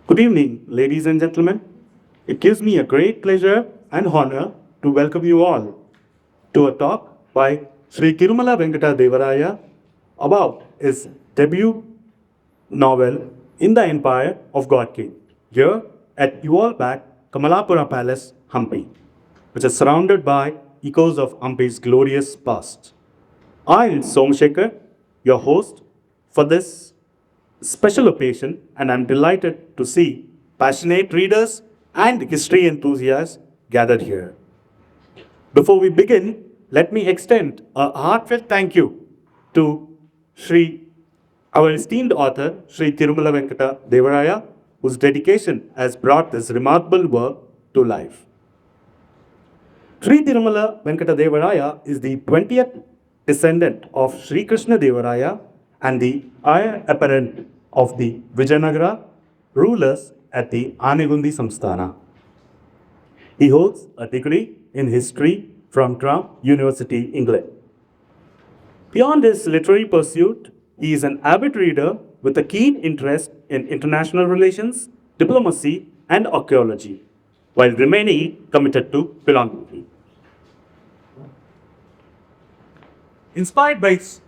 Good evening, ladies and gentlemen. It gives me a great pleasure and honor to welcome you all to a talk by Shri Tirumala Venkata Devaraya about his debut novel In the Empire of God King, here at Uvalback Kamalapura Palace, Hampi, which is surrounded by echoes of Hampi's glorious past. I am Somshekar, your host for this special occasion, and I'm delighted to see passionate readers and history enthusiasts gathered here. Before we begin, let me extend a heartfelt thank you to Shri, our esteemed author, Shri Tirumala Venkata Devaraya, whose dedication has brought this remarkable work to life. Shri Tirumala Venkata Devaraya is the 20th descendant of Shri Krishnadevaraya and the heir apparent of the Vijayanagara rulers at the Anegundi Samsthana. He holds a degree in history from Durham University, England. Beyond his literary pursuit, he is an avid reader with a keen interest in international relations, diplomacy, and archaeology, while remaining committed to philanthropy. Inspired by his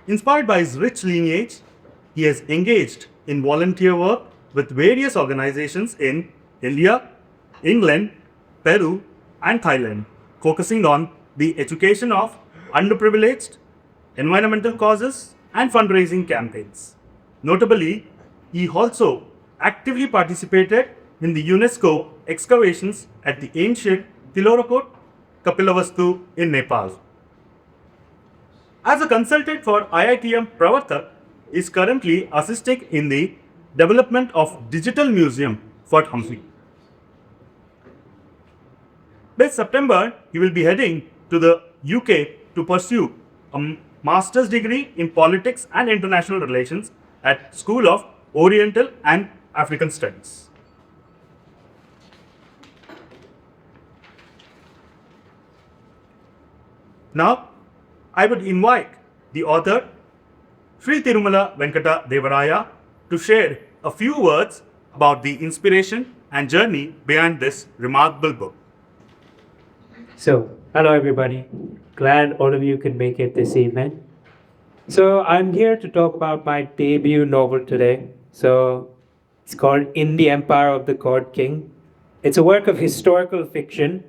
Inspired by his rich lineage, he has engaged in volunteer work with various organizations in India, England, Peru, and Thailand, focusing on the education of underprivileged, environmental causes, and fundraising campaigns. Notably, he also actively participated in the UNESCO excavations at the ancient Tilorakot Kapilavastu in Nepal. As a consultant for IITM Pravartak, is currently assisting in the development of digital museum for Hampi. This September, he will be heading to the UK to pursue a master's degree in politics and international relations at School of Oriental and African Studies. Now, I would invite the author, Shri Tirumala Venkata Devaraya, to share a few words about the inspiration and journey behind this remarkable book. So, hello everybody. Glad all of you could make it this evening. So, I'm here to talk about my debut novel today. So, it's called In the Empire of the God King. It's a work of historical fiction.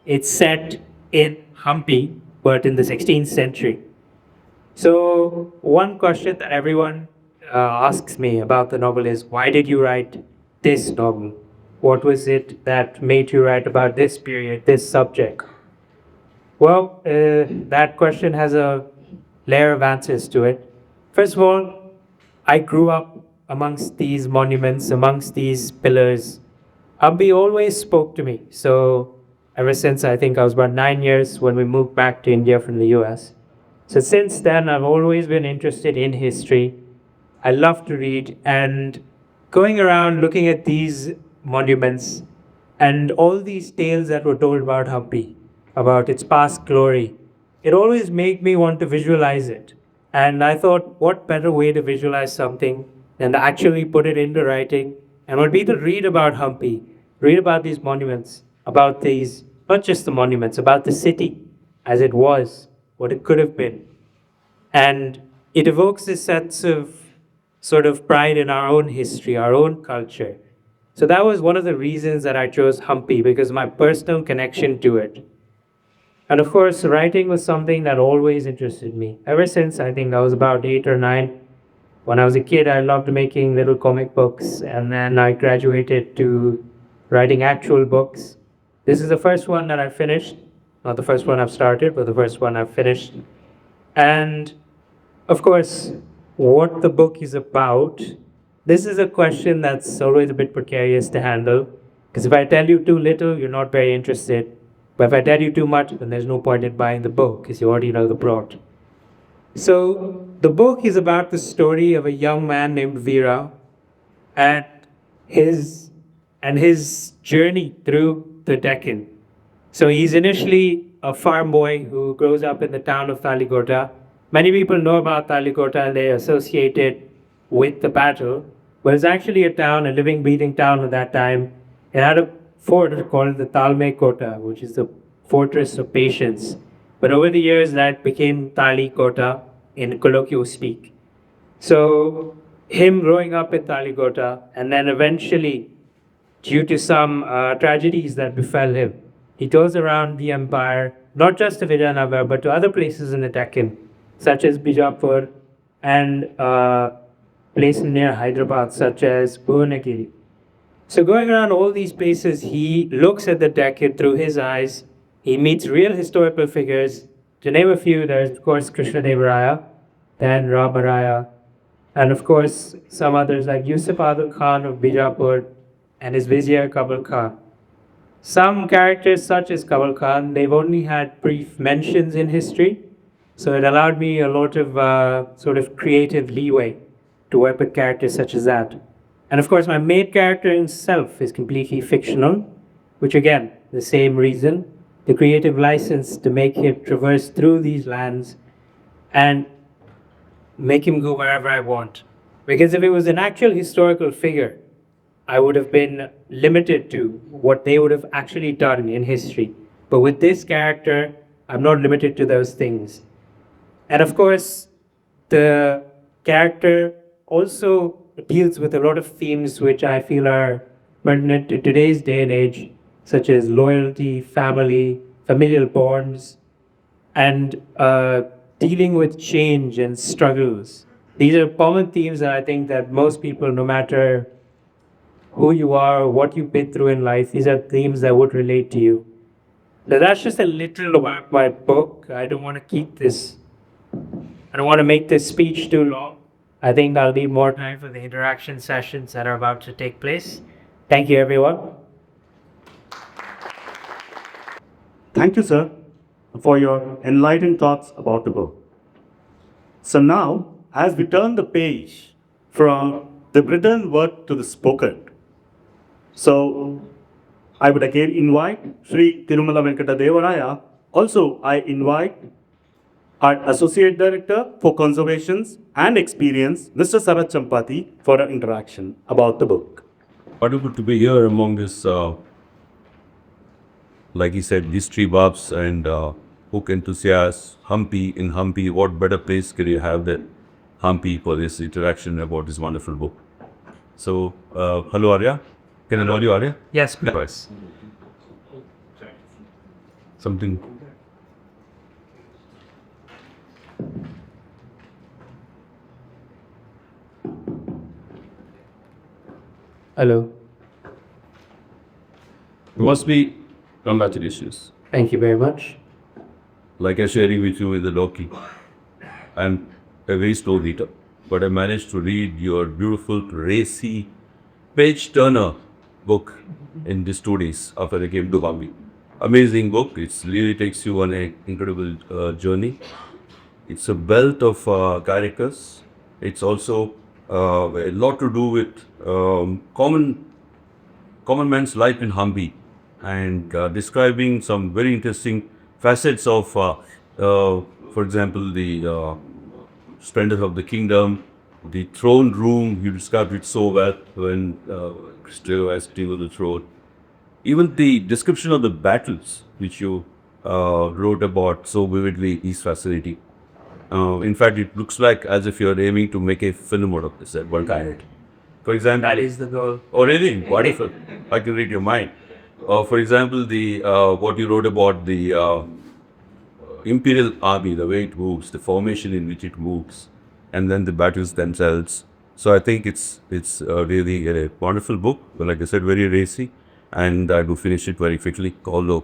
It's set in Hampi, but in the 16th century. So, one question that everyone asks me about the novel is why did you write this novel? What was it that made you write about this period, this subject? Well, that question has a layer of answers to it. First of all, I grew up amongst these monuments, amongst these pillars. Abhi always spoke to me. So, ever since I think I was about 9 years when we moved back to India from the US. So, since then, I've always been interested in history. I love to read, and going around looking at these monuments and all these tales that were told about Hampi, about its past glory, it always made me want to visualize it. And I thought, what better way to visualize something than to actually put it into writing and would be to read about Hampi, read about these monuments, about these, not just the monuments, about the city as it was, what it could have been. And it evokes this sense of sort of pride in our own history, our own culture. So that was one of the reasons that I chose Hampi, because of my personal connection to it. And of course, writing was something that always interested me. Ever since I think I was about 8 or 9, when I was a kid, I loved making little comic books, and then I graduated to writing actual books. This is the first one that I finished, not the first one I've started, but the first one I've finished. And of course, what the book is about, this is a question that's always a bit precarious to handle. Because if I tell you too little, you're not very interested. But if I tell you too much, then there's no point in buying the book because you already know the plot. So the book is about the story of a young man named Veera and his his journey through the Deccan. So he's initially a farm boy who grows up in the town of Taligota, Many people know about Talikota and they associate it with the battle, but it's actually a town, a living, breathing town at that time. It had a fort called the Talme Kota, which is the fortress of patience. But over the years, that became Tali Kota in colloquial speak. So, him growing up in Taligota and then eventually, due to some tragedies that befell him, he tours around the empire, not just to Vijayanagara, but to other places in the Deccan, such as Bijapur and places near Hyderabad, such as Bhuvanagiri. So, going around all these places, he looks at the Deccan through his eyes. He meets real historical figures. To name a few, there's, of course, Krishnadevaraya, then Ramaraya, and of course, some others like Yusuf Adil Khan of Bijapur and his vizier Kabul Khan. Some characters, such as Kabul Khan, they've only had brief mentions in history, so it allowed me a lot of sort of creative leeway to work with characters such as that. And of course, my main character himself is completely fictional, which again, the same reason, the creative license to make him traverse through these lands and make him go wherever I want. Because if it was an actual historical figure, I would have been limited to what they would have actually done in history. But with this character, I'm not limited to those things. And of course, the character also deals with a lot of themes which I feel are pertinent to today's day and age, such as loyalty, family, familial bonds, and dealing with change and struggles. These are common themes that I think that most people, no matter who you are, what you've been through in life, these are themes that would relate to you. Now that's just a little about my book. I don't want to keep this, I don't want to make this speech too long. I think I'll need more time for the interaction sessions that are about to take place. Thank you, everyone. Thank you, sir, for your enlightened thoughts about the book. So now, as we turn the page from the written word to the spoken, so I would again invite Shri Tirumala Venkata Devaraya. Also, I invite our Associate Director for Conservations and Experience, Mr. Sarat Champati, for an interaction about the book. Wonderful to be here among this, like he said, history buffs and book enthusiasts. In Hampi, what better place could you have than Hampi for this interaction about this wonderful book? So, hello Arya. Can I know you, Arya? Yes, please. Yes. Something. Hello. Must be congratulations. Thank you very much. Like I sharing with you in the Loki, I'm a very slow reader, but I managed to read your beautiful, racy, page-turner book in these 2 days after I came to Bambi. Amazing book. It really takes you on an incredible journey. It's a belt of characters. It's also a lot to do with common man's life in Hampi and describing some very interesting facets of, for example, the splendor of the kingdom, the throne room. You described it so well when Christo was sitting on the throne. Even the description of the battles which you wrote about so vividly is fascinating. In fact, it looks like as if you're aiming to make a film out of this at one time. For example, That is the goal. oh, really? Wonderful. I can read your mind. For example, the what you wrote about the imperial army, the way it moves, the formation in which it moves, and then the battles themselves. So I think it's really a wonderful book. But like I said, very racy, and I do finish it very quickly. Although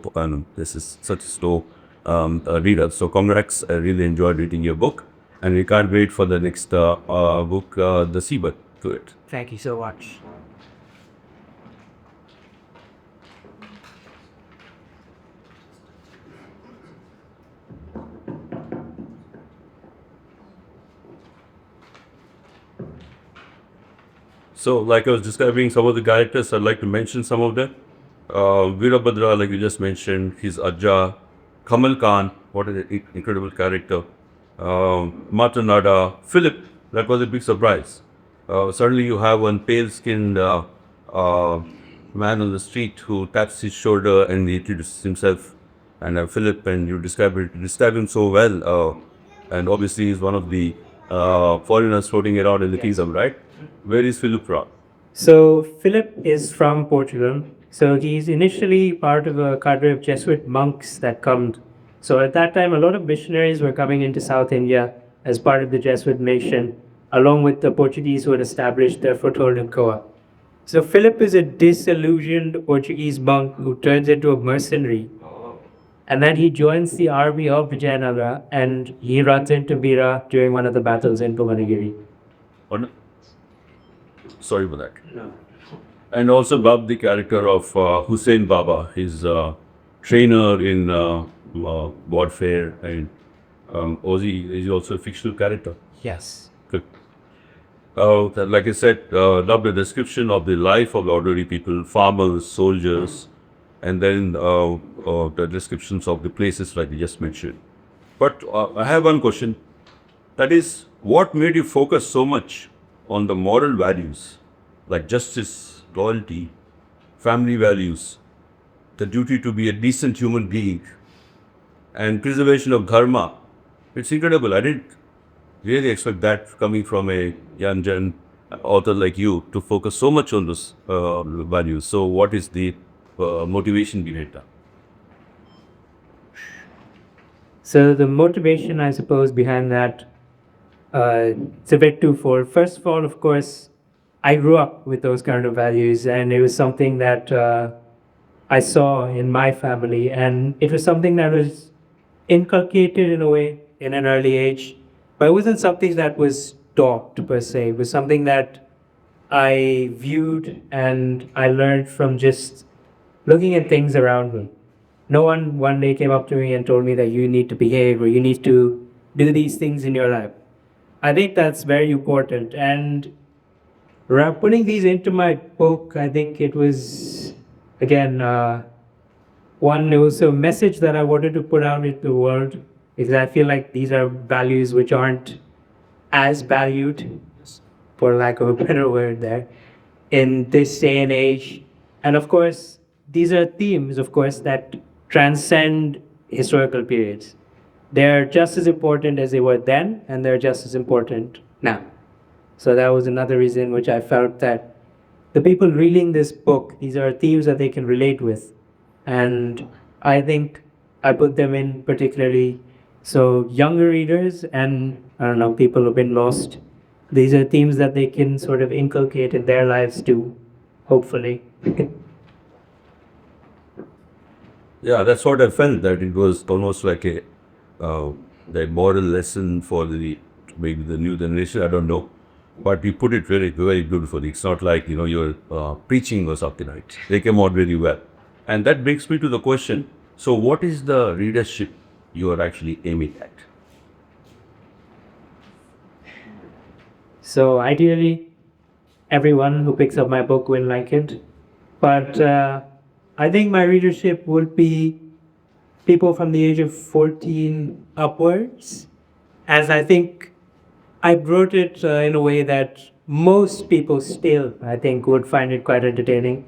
this is such a slow reader. So congrats. I really enjoyed reading your book, and we can't wait for the next book, The Seabird, to it. Thank you so much. So, like I was describing some of the characters, I'd like to mention some of them. Veerabhadra, like you just mentioned, his Ajja, Kamal Khan, what an incredible character. Matanada, Philip. That was a big surprise. Suddenly you have one pale-skinned uh, man on the street who taps his shoulder and he introduces himself. And Philip, and you describe him so well. And obviously he's one of the foreigners floating around in the kingdom, right? Where is Philip from? So Philip is from Portugal. So he's initially part of a cadre of Jesuit monks that come. So at that time, a lot of missionaries were coming into South India as part of the Jesuit mission, along with the Portuguese who had established their foothold in Goa. So Philip is a disillusioned Portuguese monk who turns into a mercenary, and then he joins the army of Vijayanagara and he runs into Veera during one of the battles in Puvanagiri. Or sorry for that. And also love the character of Hussein Baba, his trainer in warfare, and Ozzy is also a fictional character. Yes. Good. Like I said, love the description of the life of ordinary people, farmers, soldiers, and then the descriptions of the places like you just mentioned. But I have one question. That is, what made you focus so much on the moral values like justice, loyalty, family values, the duty to be a decent human being, and preservation of dharma? It's incredible. I didn't really expect that coming from a young gen author like you to focus so much on those values. So, what is the motivation behind that? So the motivation, I suppose, behind that, it's a bit twofold. First of all, of course, I grew up with those kind of values, and it was something that I saw in my family, and it was something that was inculcated in a way in an early age, but it wasn't something that was taught per se. It was something that I viewed and I learned from just looking at things around me. No one day came up to me and told me that you need to behave or you need to do these things in your life. I think that's very important. And putting these into my book, I think it was, again, one, it was a message that I wanted to put out into the world because I feel like these are values which aren't as valued, for lack of a better word there, in this day and age. And of course, these are themes, of course, that transcend historical periods. They're just as important as they were then, and they're just as important now. So that was another reason which I felt that the people reading this book, these are themes that they can relate with. And I think I put them in particularly so younger readers and I don't know, people who've been lost. These are themes that they can sort of inculcate in their lives too, hopefully. Yeah, that's what I felt, that it was almost like a the moral lesson for the maybe the new generation. I don't know, but you put it very very beautifully. It's not like you're preaching or something. Right? They came out very well, and that brings me to the question. So, what is the readership you are actually aiming at? So ideally, everyone who picks up my book will like it. But I think my readership would be people from the age of 14 upwards, as I think I wrote it in a way that most people still, I think, would find it quite entertaining,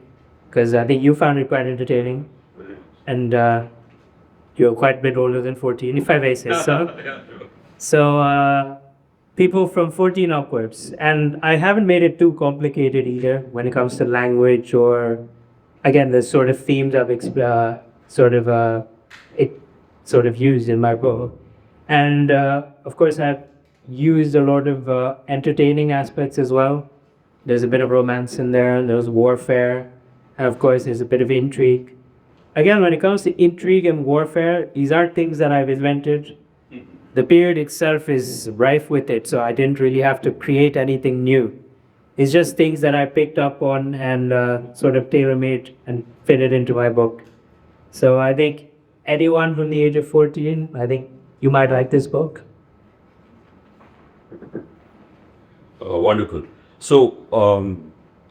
because I think you found it quite entertaining, and you're quite a bit older than 14, if I may say so. So, people from 14 upwards. And I haven't made it too complicated either when it comes to language or, again, the sort of themes I've sort of used in my book. And of course, I've used a lot of entertaining aspects as well. There's a bit of romance in there, there's warfare, and of course, there's a bit of intrigue. Again, when it comes to intrigue and warfare, these are things that I've invented. The period itself is rife with it, so I didn't really have to create anything new. It's just things that I picked up on and sort of tailor-made and fit it into my book. So I think anyone from the age of 14, I think you might like this book. Wonderful. So,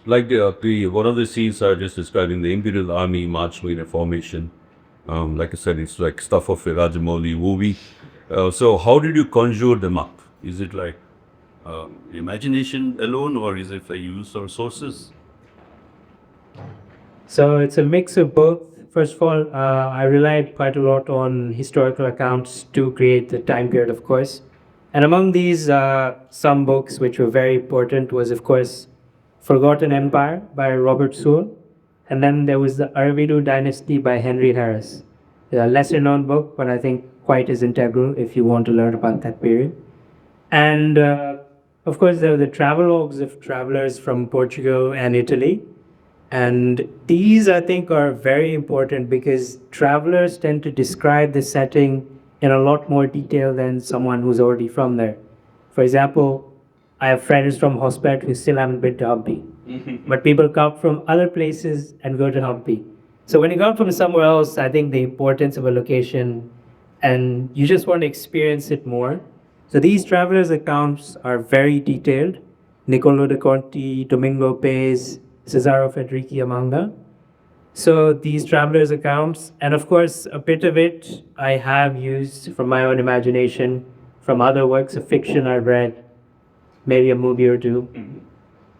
like the one of the scenes I just describing, the Imperial Army marching in a formation. Like I said, it's like stuff of a Rajamouli movie. So how did you conjure them up? Is it like imagination alone, or is it the use of sources? So it's a mix of both. First of all, I relied quite a lot on historical accounts to create the time period, of course. And among these, some books which were very important was, of course, Forgotten Empire by Robert Sewell. And then there was the Aravidu Dynasty by Henry Harris. A lesser known book, but I think quite as integral if you want to learn about that period. And of course, there were the travelogues of travelers from Portugal and Italy. And these, I think, are very important because travelers tend to describe the setting in a lot more detail than someone who's already from there. For example, I have friends from Hospet who still haven't been to Hampi, but people come from other places and go to Hampi. So when you come from somewhere else, I think the importance of a location and you just want to experience it more. So these travelers' accounts are very detailed. Niccolo de Conti, Domingo Pez, Cesaro Federici among them. So these travelers' accounts, and of course, a bit of it I have used from my own imagination, from other works of fiction I've read, maybe a movie or two.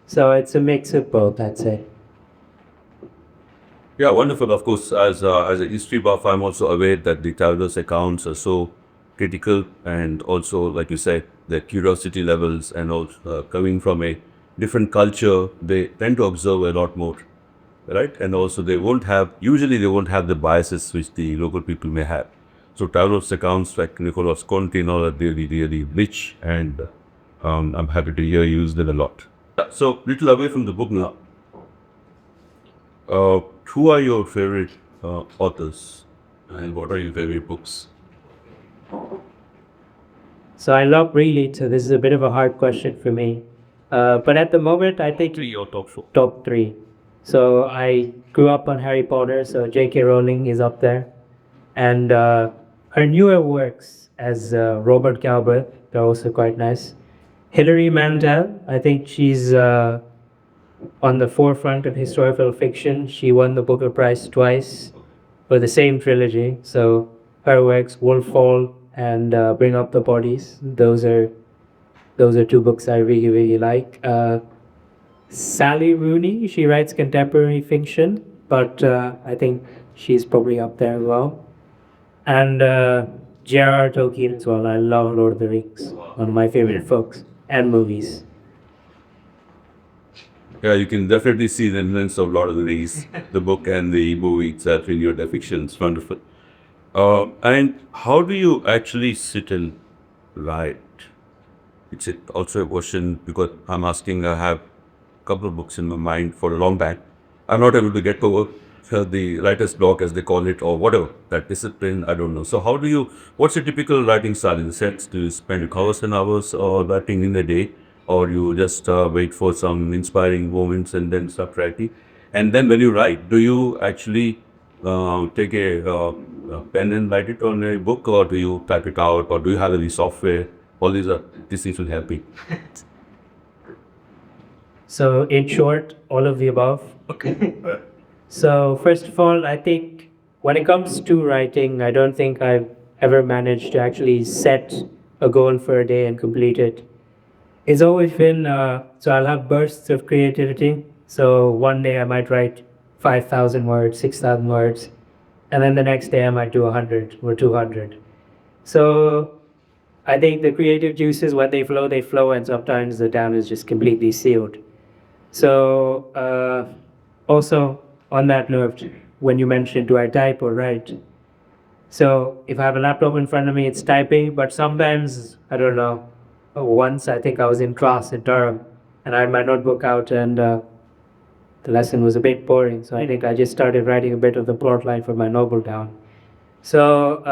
So it's a mix of both, I'd say. Yeah, wonderful. Of course, as a history buff, I'm also aware that the travelers' accounts are so critical, and also, like you said, the curiosity levels, and also coming from a different culture, they tend to observe a lot more, right? And also, usually they won't have the biases which the local people may have. So, travelers' accounts like Nicholas Conti and all are really, really rich, and I'm happy to hear you use them a lot. So, little away from the book now. Who are your favorite authors, and what are your favorite books? So I love reading, so this is a bit of a hard question for me. But at the moment, I think Your top four. top three. So I grew up on Harry Potter, so J.K. Rowling is up there. And her newer works, as Robert Galbraith, they're also quite nice. Hilary Mantel, I think she's on the forefront of historical fiction. She won the Booker Prize twice for the same trilogy. So her works, Wolf Hall and Bring Up the Bodies, those are two books I really, really like. Sally Rooney, she writes contemporary fiction, but I think she's probably up there as well. And J.R.R. Tolkien as well. I love Lord of the Rings, one of my favorite books and movies. Yeah, you can definitely see the influence of Lord of the Rings, the book and the movie itself in your fiction. It's wonderful. And how do you actually sit and write? It's also a question because I'm asking. I have a couple of books in my mind for a long time. I'm not able to get over the writer's block, as they call it, or whatever that discipline. I don't know. So, how do you? What's your typical writing style? In the sense, do you spend hours and hours or writing in a day, or you just wait for some inspiring moments and then start writing? And then, when you write, do you actually take a pen and write it on a book, or do you type it out, or do you have any software? All these things will help me. So, in short, all of the above. Okay. So, first of all, I think when it comes to writing, I don't think I've ever managed to actually set a goal for a day and complete it. It's always been so I'll have bursts of creativity. So, one day I might write 5,000 words, 6,000 words, and then the next day I might do 100 or 200. So, I think the creative juices, when they flow, and sometimes the dam is just completely sealed. So, also on that note, when you mentioned do I type or write? So, if I have a laptop in front of me, it's typing, but sometimes, I don't know, once I think I was in class in Durham and I had my notebook out and the lesson was a bit boring. So, I think I just started writing a bit of the plot line for my novel down. So,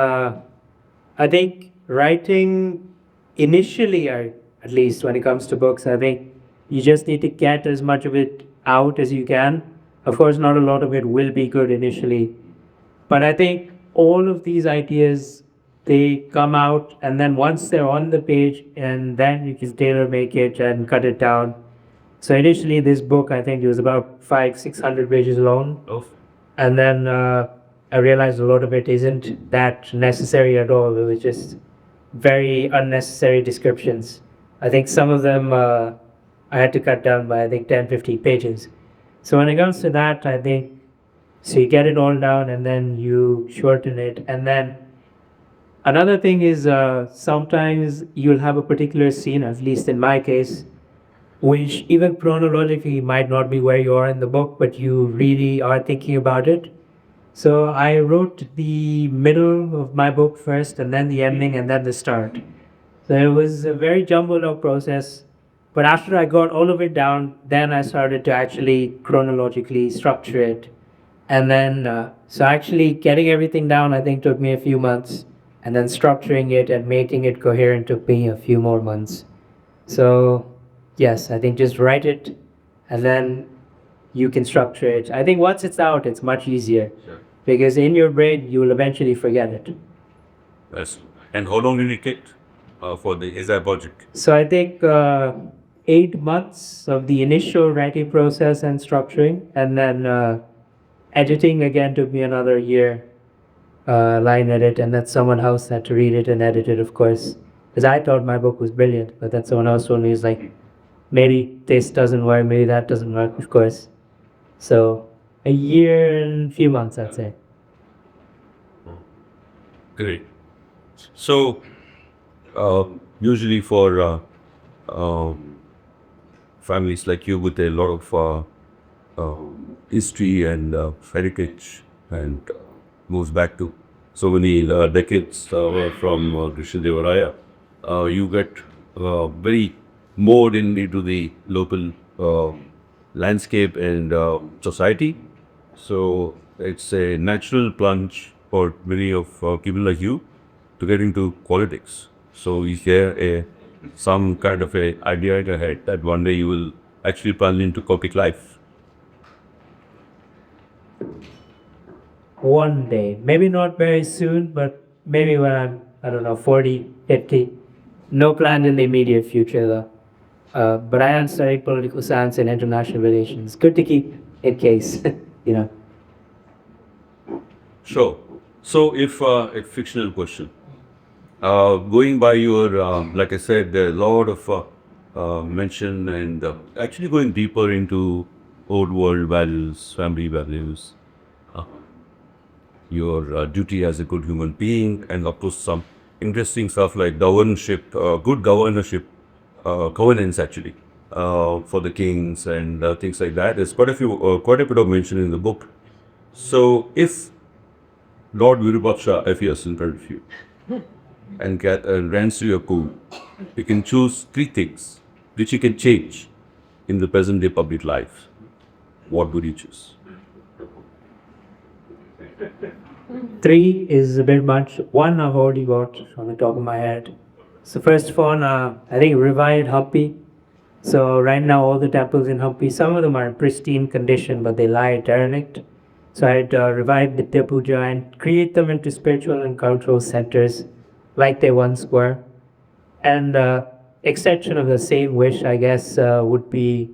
I think writing initially, at least when it comes to books, I think you just need to get as much of it out as you can. Of course, not a lot of it will be good initially, but I think all of these ideas they come out, and then once they're on the page, and then you can tailor make it and cut it down. So initially, this book I think it was about 500-600 pages long, Oh. and then I realized a lot of it isn't that necessary at all. It was just very unnecessary descriptions. I think some of them I had to cut down by I think 10, 15 pages. So when it comes to that, I think so you get it all down and then you shorten it. And then another thing is sometimes you'll have a particular scene, at least in my case, which even chronologically might not be where you are in the book, but you really are thinking about it. So I wrote the middle of my book first, and then the ending, and then the start. So it was a very jumbled up process. But after I got all of it down, then I started to actually chronologically structure it. And then, so actually getting everything down, I think took me a few months. And then structuring it and making it coherent took me a few more months. So, yes, I think just write it and then you can structure it. I think once it's out, it's much easier Sure. because in your brain, you will eventually forget it. Yes. And how long did it take for the essay project? So I think 8 months of the initial writing process and structuring, and then editing again took me another year, line edit, and then someone else had to read it and edit it, of course. Because I thought my book was brilliant, but then someone else told me, it's like, maybe this doesn't work, maybe that doesn't work, of course. So a year and a few months, I'd say. Great. So, usually for families like you with a lot of history and heritage and moves back to so many decades from Krishnadevaraya, you get very more into the local landscape and society. So it's a natural plunge for many of people like you to get into politics. So is there some kind of a idea in your head that one day you will actually plunge into public life? One day, maybe not very soon, but maybe when I'm, I don't know, 40, 50. No plan in the immediate future, though. But I am studying political science and international relations. Good to keep in case, you know. Sure. So if a fictional question, going by your, like I said, there are a lot of mention and actually going deeper into old world values, family values, uh, your duty as a good human being, and of course some interesting stuff like governorship, good governorship, governance actually for the kings and things like that. There's quite a bit of mention in the book. So if Lord Virupaksha appears in front of you and grants you a coup, you can choose three things which you can change in the present day public life. What would you choose? 3 is a bit much. 1 I've already got on the top of my head. So first one, I think revived Hampi. So right now all the temples in Hampi, some of them are in pristine condition, but they lie derelict. So I'd revive Nitya Puja and create them into spiritual and cultural centers like they once were. And extension of the same wish, I guess, would be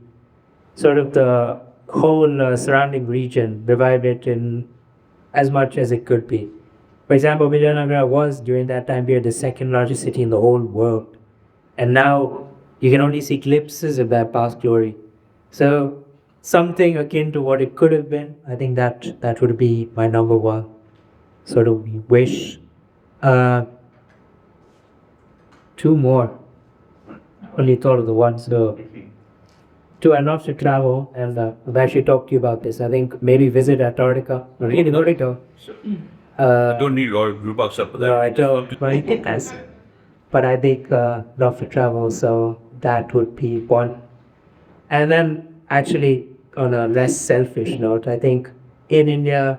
sort of the whole surrounding region, revive it in as much as it could be. For example, Vijayanagara was during that time period the second largest city in the whole world. And now you can only see glimpses of that past glory. So something akin to what it could have been, I think that would be my number one sort of wish. Uh, 2 more. Only thought of the one, so 2, I'd love to travel, and I've actually talked to you about this. I think maybe visit Antarctica. Really, Antarctica. I don't need Lord Virupaksha for that. No, I don't. But it depends. But I think love to travel, so that would be one. And then, actually, on a less selfish note, I think in India,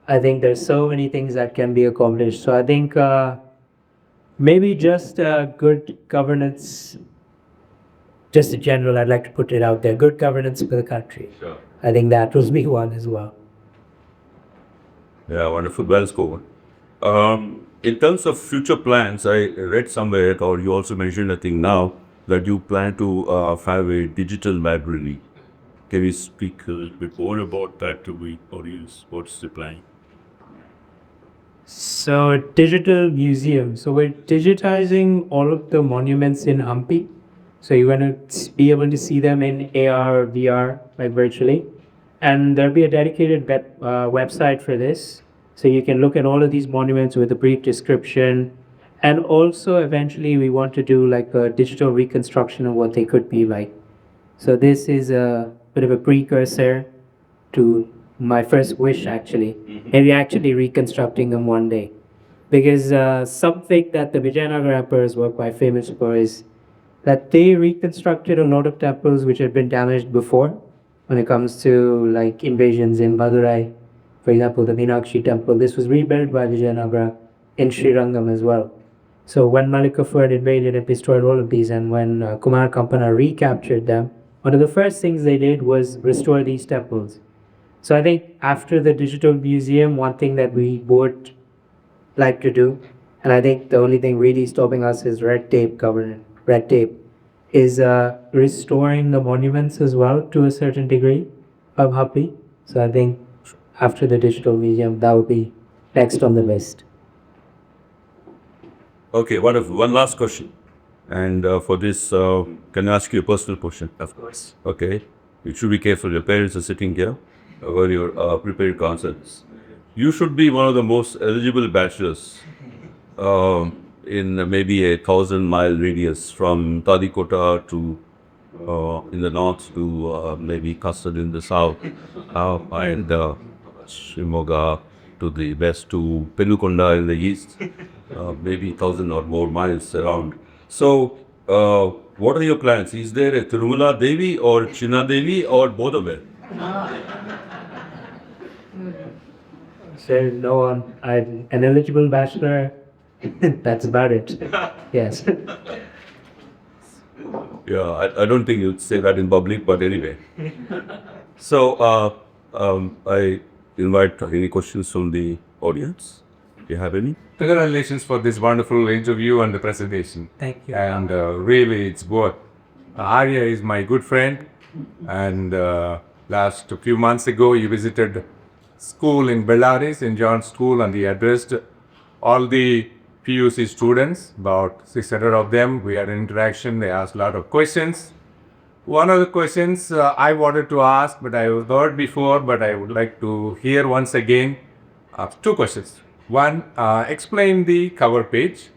I think there's so many things that can be accomplished. So I think maybe just good governance, just in general, I'd like to put it out there. Good governance for the country. Sure. I think that was me one as well. Yeah, wonderful. Well spoken. In terms of future plans, I read somewhere, or you also mentioned, I think now, that you plan to have a digital library. Can you speak a little bit more about that to me, audience? What's the plan? So digital museum. So we're digitizing all of the monuments in Hampi. So you're going to be able to see them in AR or VR, like virtually. And there'll be a dedicated website for this. So you can look at all of these monuments with a brief description. And also, eventually, we want to do like a digital reconstruction of what they could be like. So this is a bit of a precursor to my first wish, actually. Maybe actually reconstructing them one day. Because something that the Vijayanagara emperors were quite famous for is that they reconstructed a lot of temples which had been damaged before when it comes to like invasions in Madurai. For example, the Meenakshi temple, this was rebuilt by Vijayanagara in Srirangam as well. So when Malik Kafur had invaded and destroyed all of these, and when Kumar Kampana recaptured them, one of the first things they did was restore these temples. So I think after the digital museum, one thing that we would like to do, and I think the only thing really stopping us is red tape government. Red tape is restoring the monuments as well to a certain degree of Happy. So I think after the digital museum, that would be next on the list. Okay, wonderful. One last question. And for this, can I ask you a personal question? Of course. Okay. You should be careful. Your parents are sitting here where you're preparing answers. You should be one of the most eligible bachelors in maybe a 1,000-mile radius from Tadikota to in the north to maybe Custard in the south and Shimoga to the west to Penukonda in the east, maybe 1,000 or more miles around. So, what are your plans? Is there a Tirumala Devi or Chinna Devi or both of them? So no one. I'm an eligible bachelor. That's about it. Yes. Yeah, I don't think you'd say that in public, but anyway. So, I invite any questions from the audience. Do you have any? Congratulations for this wonderful interview and the presentation. Thank you. And really, it's worth. Arya is my good friend, and last few months ago, he visited school in Bellary, St. John's School, and he addressed all the PUC students, about 600 of them. We had an interaction. They asked a lot of questions. One of the questions I wanted to ask, but I heard before, but I would like to hear once again. Two questions. One, explain the cover page.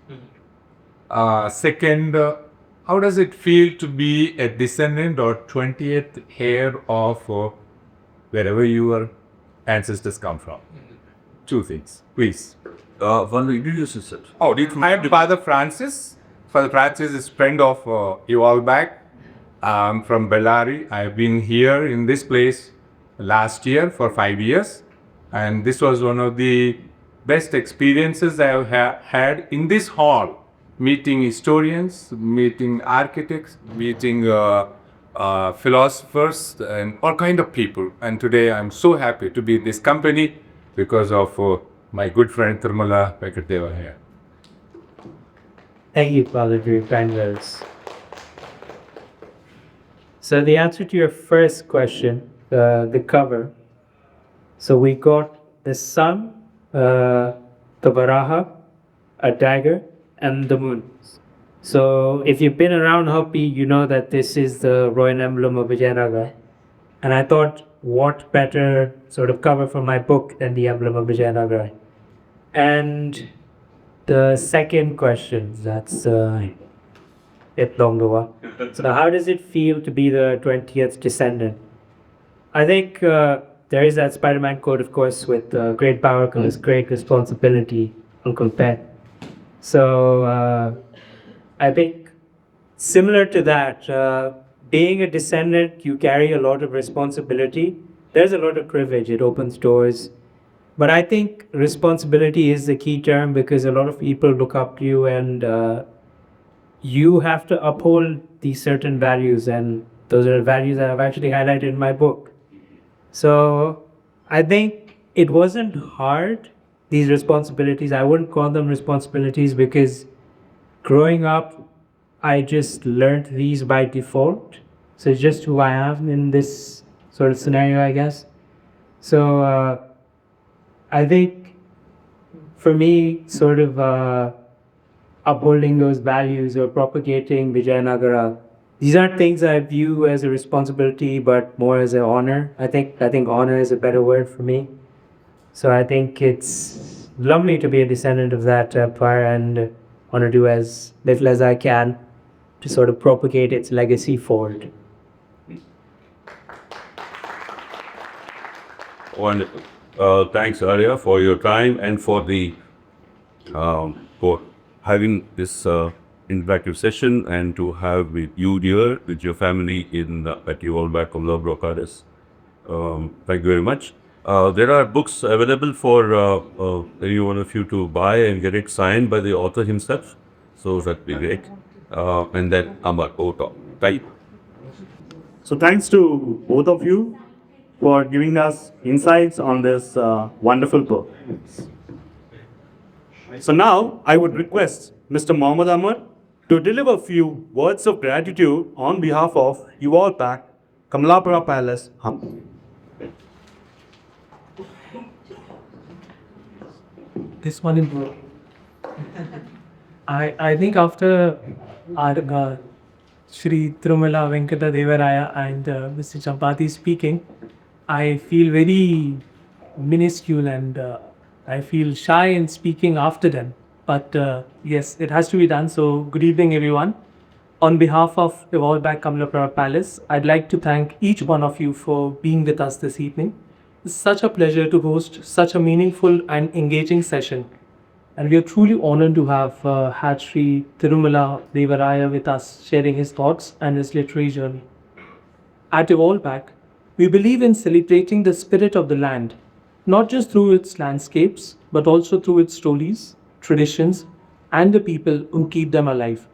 Second, how does it feel to be a descendant or 20th heir of wherever your ancestors come from? Two things, please. One, introduce yourself. Oh, I am Father Francis. Father Francis is friend of you all back. I'm from Bellary. I've been here in this place last year for 5 years. And this was one of the best experiences I have had in this hall. Meeting historians, meeting architects, meeting philosophers and all kind of people. And today I'm so happy to be in this company because of my good friend Tirumala Venkata Devaraya. Thank you, Father, for your kind words. So the answer to your first question, the cover. So we got the sun, the Varaha, a dagger, and the moon. So if you've been around Hopi, you know that this is the royal emblem of Vijayanagara. And I thought, what better sort of cover for my book than the emblem of Vijayanagara? And the second question, that's it longer one. So how does it feel to be the 20th descendant? I think there is that Spider-Man quote, of course, with great power comes great responsibility, Uncle Ben. So I think similar to that, being a descendant, you carry a lot of responsibility. There's a lot of privilege. It opens doors. But I think responsibility is the key term because a lot of people look up to you and you have to uphold these certain values. And those are values that I've actually highlighted in my book. So I think it wasn't hard, these responsibilities. I wouldn't call them responsibilities because growing up, I just learned these by default. So it's just who I am in this sort of scenario, I guess. So I think for me, sort of upholding those values or propagating Vijayanagara, these aren't things I view as a responsibility, but more as an honor. I think honor is a better word for me. So I think it's lovely to be a descendant of that empire, and want to do as little as I can to sort of propagate its legacy forward. Wonderful. Thanks, Arya, for your time and for having this interactive session, and to have with you, dear, with your family in at your back of Love Brocades. Thank you very much. There are books available for any one of you to buy and get it signed by the author himself. So that'd be great. And then Amar, over top. Thank you. So thanks to both of you for giving us insights on this wonderful book. So now I would request Mr. Mohammed Ahmad to deliver a few words of gratitude on behalf of you all back, Kamalapura Palace, Hampi. This one in I think after our Shri Tirumala Venkata Devaraya and Mr. Champati speaking, I feel very minuscule and I feel shy in speaking after them. But yes, it has to be done. So good evening, everyone. On behalf of Evolve Back Kamalapura Palace, I'd like to thank each one of you for being with us this evening. It's such a pleasure to host such a meaningful and engaging session. And we are truly honored to have had Shri Tirumala Devaraya with us, sharing his thoughts and his literary journey. At Evolve Back, we believe in celebrating the spirit of the land, not just through its landscapes, but also through its stories, traditions, and the people who keep them alive.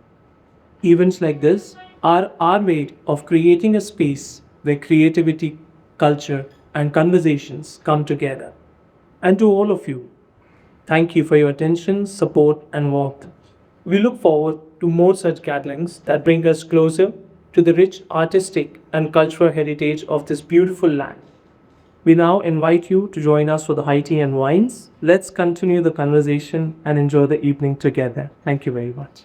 Events like this are our way of creating a space where creativity, culture, and conversations come together. And to all of you, thank you for your attention, support, and warmth. We look forward to more such gatherings that bring us closer to the rich artistic and cultural heritage of this beautiful land. We now invite you to join us for the high tea and wines. Let's continue the conversation and enjoy the evening together. Thank you very much.